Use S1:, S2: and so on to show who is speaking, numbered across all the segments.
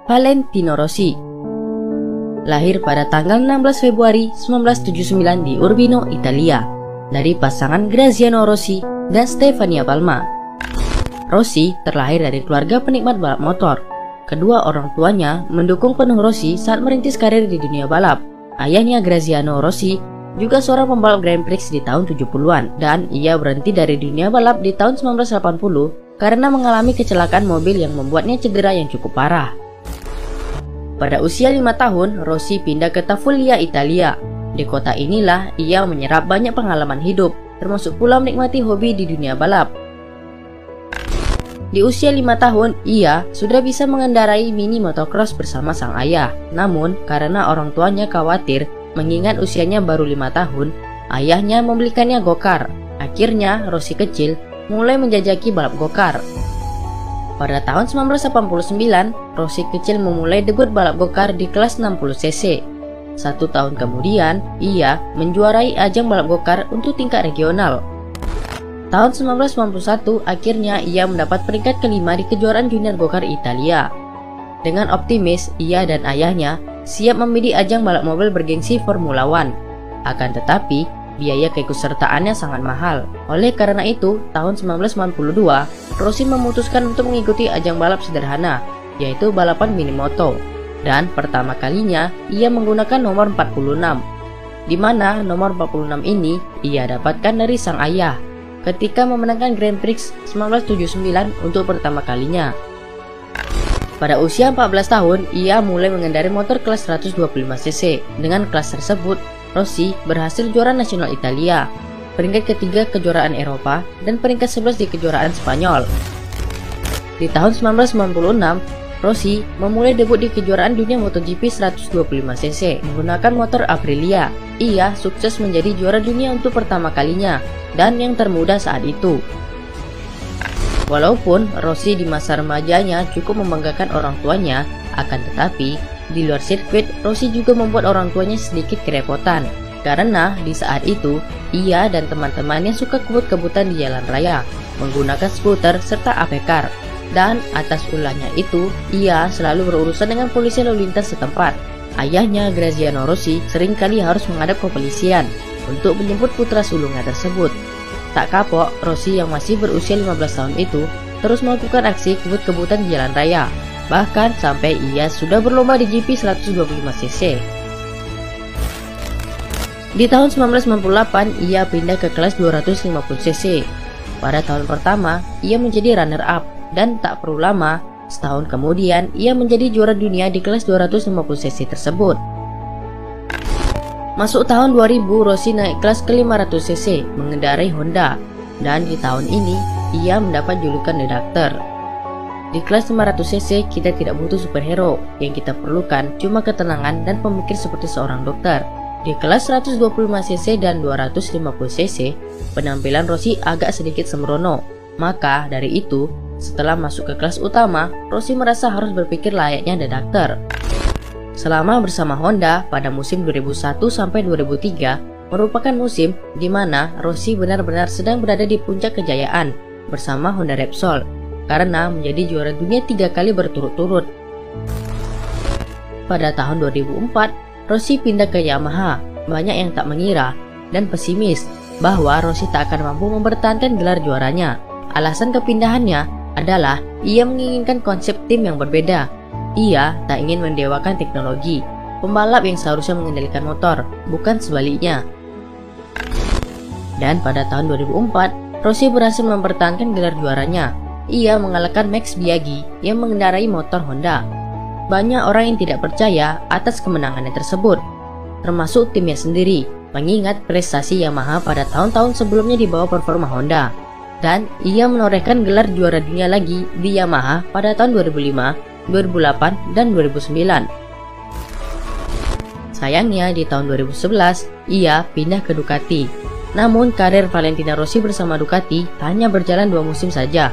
S1: Valentino Rossi. Lahir pada tanggal 16 Februari 1979 di Urbino, Italia, dari pasangan Graziano Rossi dan Stefania Palma. Rossi terlahir dari keluarga penikmat balap motor. Kedua orang tuanya mendukung penuh Rossi saat merintis karir di dunia balap. Ayahnya Graziano Rossi juga seorang pembalap Grand Prix di tahun 70-an, dan ia berhenti dari dunia balap di tahun 1980 karena mengalami kecelakaan mobil yang membuatnya cedera yang cukup parah. Pada usia 5 tahun, Rossi pindah ke Tafullia, Italia. Di kota inilah ia menyerap banyak pengalaman hidup, termasuk pula menikmati hobi di dunia balap. Di usia 5 tahun, ia sudah bisa mengendarai mini motocross bersama sang ayah. Namun, karena orang tuanya khawatir mengingat usianya baru 5 tahun, ayahnya membelikannya gokar. Akhirnya, Rossi kecil mulai menjajaki balap gokar. Pada tahun 1989, Rossi kecil memulai debut balap gokar di kelas 60cc. 1 tahun kemudian, ia menjuarai ajang balap gokar untuk tingkat regional. Tahun 1991, akhirnya ia mendapat peringkat kelima di kejuaraan junior gokar Italia. Dengan optimis, ia dan ayahnya siap membidik ajang balap mobil bergengsi Formula One. Akan tetapi, biaya keikutsertaannya sangat mahal. Oleh karena itu, tahun 1992, Rossi memutuskan untuk mengikuti ajang balap sederhana, yaitu balapan minimoto. Dan pertama kalinya, ia menggunakan nomor 46, di mana nomor 46 ini ia dapatkan dari sang ayah ketika memenangkan Grand Prix 1979 untuk pertama kalinya. Pada usia 14 tahun, ia mulai mengendarai motor kelas 125cc. Dengan kelas tersebut, Rossi berhasil juara nasional Italia, peringkat ketiga kejuaraan Eropa, dan peringkat 11 di kejuaraan Spanyol. Di tahun 1996, Rossi memulai debut di kejuaraan dunia MotoGP 125cc menggunakan motor Aprilia. Ia sukses menjadi juara dunia untuk pertama kalinya dan yang termuda saat itu. Walaupun Rossi di masa remajanya cukup membanggakan orang tuanya, akan tetapi di luar sirkuit, Rossi juga membuat orang tuanya sedikit kerepotan. Karena di saat itu, ia dan teman-temannya suka kebut-kebutan di jalan raya, menggunakan skuter serta apekar. Dan atas ulahnya itu, ia selalu berurusan dengan polisi lalu lintas setempat. Ayahnya Graziano Rossi seringkali harus menghadap kepolisian untuk menjemput putra sulungnya tersebut. Tak kapok, Rossi yang masih berusia 15 tahun itu terus melakukan aksi kebut-kebutan di jalan raya. Bahkan sampai ia sudah berlomba di GP 125cc. Di tahun 1998, ia pindah ke kelas 250cc. Pada tahun pertama, ia menjadi runner-up, dan tak perlu lama, setahun kemudian ia menjadi juara dunia di kelas 250cc tersebut. Masuk tahun 2000, Rossi naik kelas ke 500cc mengendarai Honda, dan di tahun ini ia mendapat julukan The Doctor. Di kelas 500cc kita tidak butuh superhero, yang kita perlukan cuma ketenangan dan pemikir seperti seorang dokter. Di kelas 125cc dan 250cc, penampilan Rossi agak sedikit sembrono. Maka dari itu, setelah masuk ke kelas utama, Rossi merasa harus berpikir layaknya The Doctor. Selama bersama Honda pada musim 2001 sampai 2003 merupakan musim di mana Rossi benar-benar sedang berada di puncak kejayaan bersama Honda Repsol, karena menjadi juara dunia 3 kali berturut-turut. Pada tahun 2004, Rossi pindah ke Yamaha. Banyak yang tak mengira dan pesimis bahwa Rossi tak akan mampu mempertahankan gelar juaranya. Alasan kepindahannya adalah ia menginginkan konsep tim yang berbeda. Ia tak ingin mendewakan teknologi, pembalap yang seharusnya mengendalikan motor, bukan sebaliknya. Dan pada tahun 2004, Rossi berhasil mempertahankan gelar juaranya. Ia mengalahkan Max Biaggi yang mengendarai motor Honda. Banyak orang yang tidak percaya atas kemenangannya tersebut, termasuk timnya sendiri, mengingat prestasi Yamaha pada tahun-tahun sebelumnya di bawah performa Honda. Dan ia menorehkan gelar juara dunia lagi di Yamaha pada tahun 2005, 2008, dan 2009. Sayangnya di tahun 2011, ia pindah ke Ducati. Namun karir Valentino Rossi bersama Ducati hanya berjalan 2 musim saja,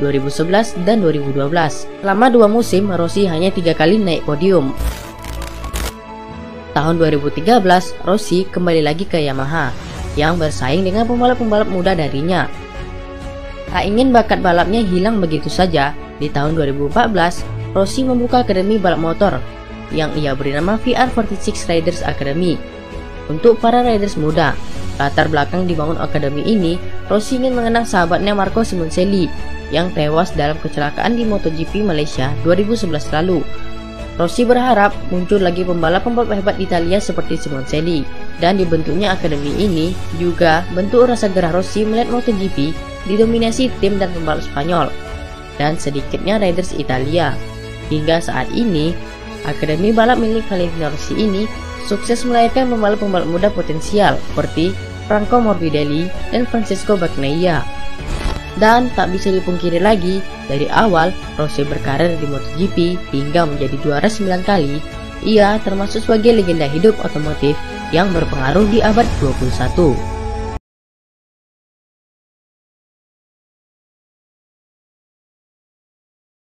S1: 2011 dan 2012. Selama 2 musim, Rossi hanya 3 kali naik podium. Tahun 2013, Rossi kembali lagi ke Yamaha, yang bersaing dengan pembalap-pembalap muda darinya. Tak ingin bakat balapnya hilang begitu saja, di tahun 2014, Rossi membuka akademi balap motor yang ia beri nama VR46 Riders Academy untuk para riders muda. Latar belakang dibangun akademi ini, Rossi ingin mengenang sahabatnya Marco Simoncelli yang tewas dalam kecelakaan di MotoGP Malaysia 2011 lalu. Rossi berharap muncul lagi pembalap-pembalap hebat Italia seperti Simoncelli, dan dibentuknya akademi ini juga bentuk rasa gerah Rossi melihat MotoGP didominasi tim dan pembalap Spanyol dan sedikitnya riders Italia. Hingga saat ini, akademi balap milik Valentino Rossi ini sukses melahirkan pembalap-pembalap muda potensial seperti Franco Morbidelli dan Francesco Bagnaia. Dan tak bisa dipungkiri lagi, dari awal Rossi berkarir di MotoGP hingga menjadi juara 9 kali, ia termasuk sebagai legenda hidup otomotif yang berpengaruh di abad 21.